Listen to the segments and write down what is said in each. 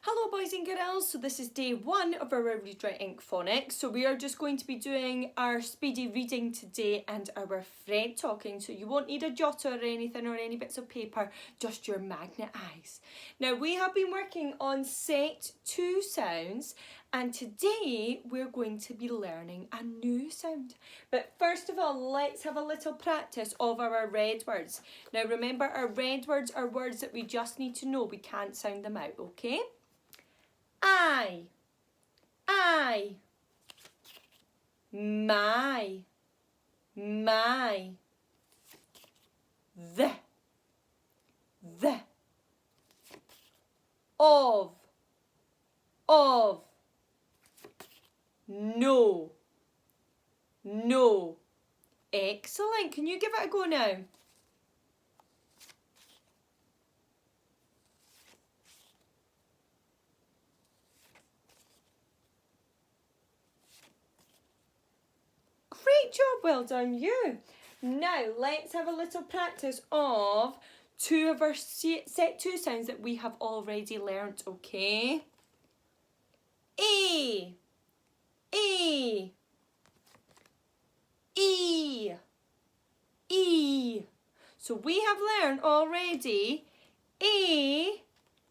Hello boys and girls, so this is day 1 of our RWI Inc phonics. So we are just going to be doing our speedy reading today and our Fred talking. So you won't need a jotter or anything or any bits of paper, just your magnet eyes. Now we have been working on set 2 sounds and today we're going to be learning a new sound. But first of all, let's have a little practice of our red words. Now remember, our red words are words that we just need to know. We can't sound them out, okay? I, my, the, of, no. Excellent. Can you give it a go now? Great job, well done you. Now let's have a little practice of two of our set 2 sounds that we have already learnt, okay? E, E, E, E. So we have learned already A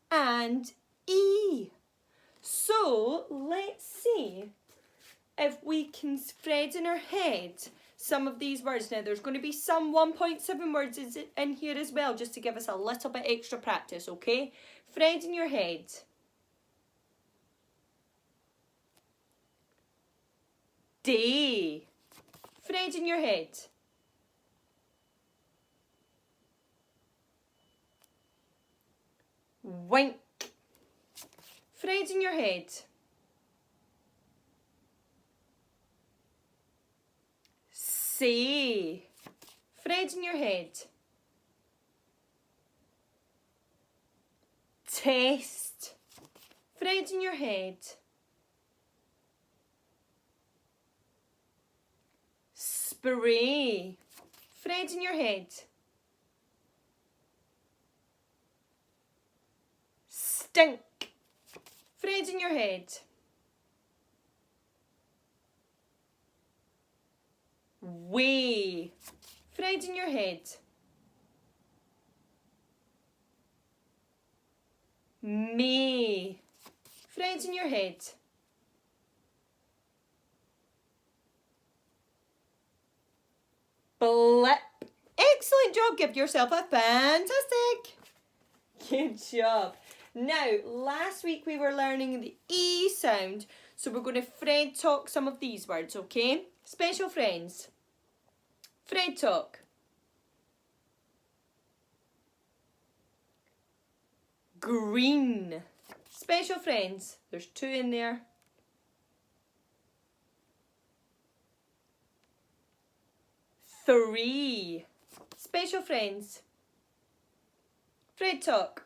and E. So let's see if we can spread in our head some of these words. Now there's going to be some 1.7 words in here as well, just to give us a little bit extra practice, okay? Fred in your head. Day. Fred in your head. Wink. Fred in your head. Say. Fred in your head. Test. Fred in your head. Spray. Fred in your head. Stink. Fred in your head. Way. Fred in your head. May. Fred in your head. Blip. Excellent job. Give yourself a fantastic. Good job. Now, last week we were learning the E sound, so we're going to Fred talk some of these words, okay? Special friends. Fred talk. Green. Special friends. There's 2 in there. Three. Special friends. Fred talk.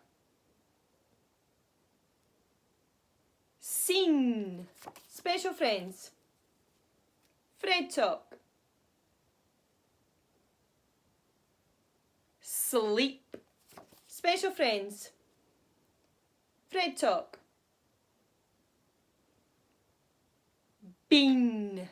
Seen. Special friends. Fred talk. Sleep. Special friends. Fred talk. Bean.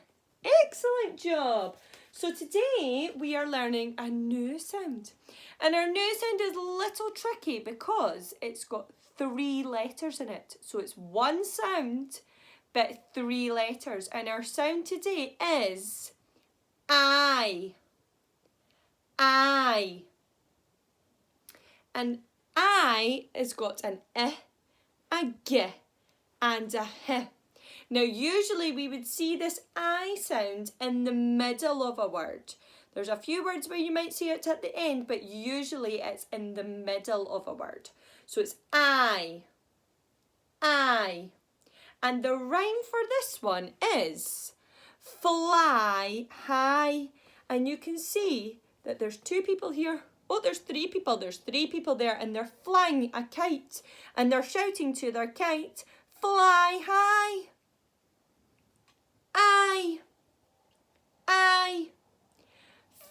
Excellent job. So today we are learning a new sound. And our new sound is a little tricky because it's got 3 letters in it. So it's one sound but 3 letters. And our sound today is I. I. And I has got an I, a G and a H. Now usually we would see this I sound in the middle of a word. There's a few words where you might see it at the end, but usually it's in the middle of a word. So it's I. And the rhyme for this one is fly high. And you can see that there's 2 people here. Oh, there's 3 people. There's 3 people there and they're flying a kite. And they're shouting to their kite, fly high. I.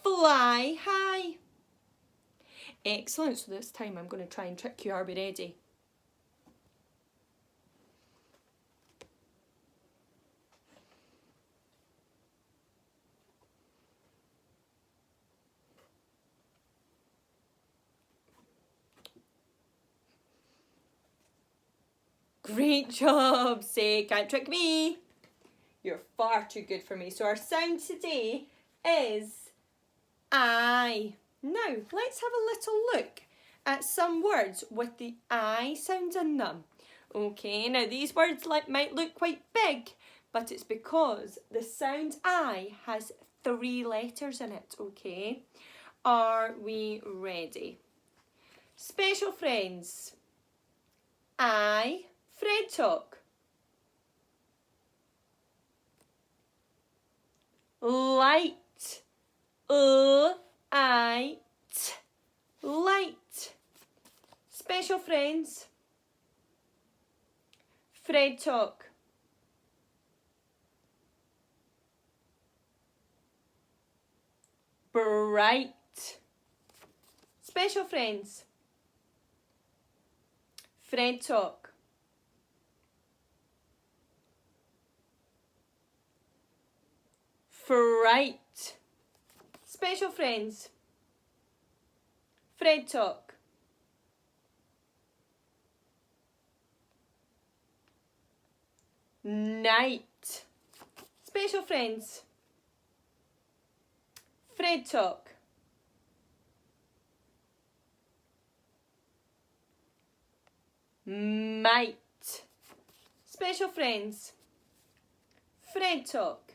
Fly high. Excellent. So this time I'm going to try and trick you. Are we ready? Great job. Say, can't trick me. You're far too good for me. So our sound today is I. Now, let's have a little look at some words with the I sound in them. Okay, now these words might look quite big, but it's because the sound I has 3 letters in it, okay? Are we ready? Special friends. I, Fred talk. Light. I, t. Light. Special friends. Fred talk. Bright. Special friends. Fred talk. Fright. Special friends. Fred talk. Night. Special friends. Fred talk. Might. Special friends. Fred talk.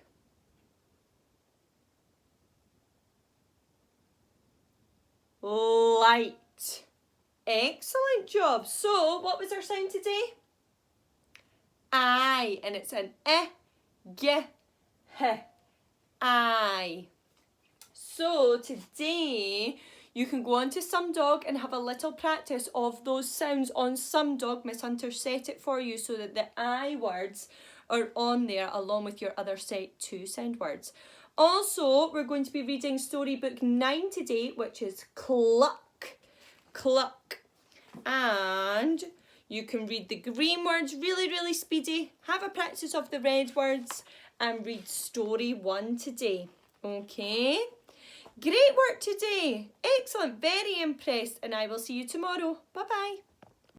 Light. Excellent job. So, what was our sound today? I, and it's an g, h, I. So today you can go on to SumDog and have a little practice of those sounds on SumDog. Miss Hunter set it for you so that the I words are on there along with your other set 2 sound words. Also, we're going to be reading storybook 9 today, which is cluck, cluck. And you can read the green words really speedy, have a practice of the red words, and read story 1 today. Okay? Great work today. Excellent. Very impressed. And I will see you tomorrow. Bye-bye.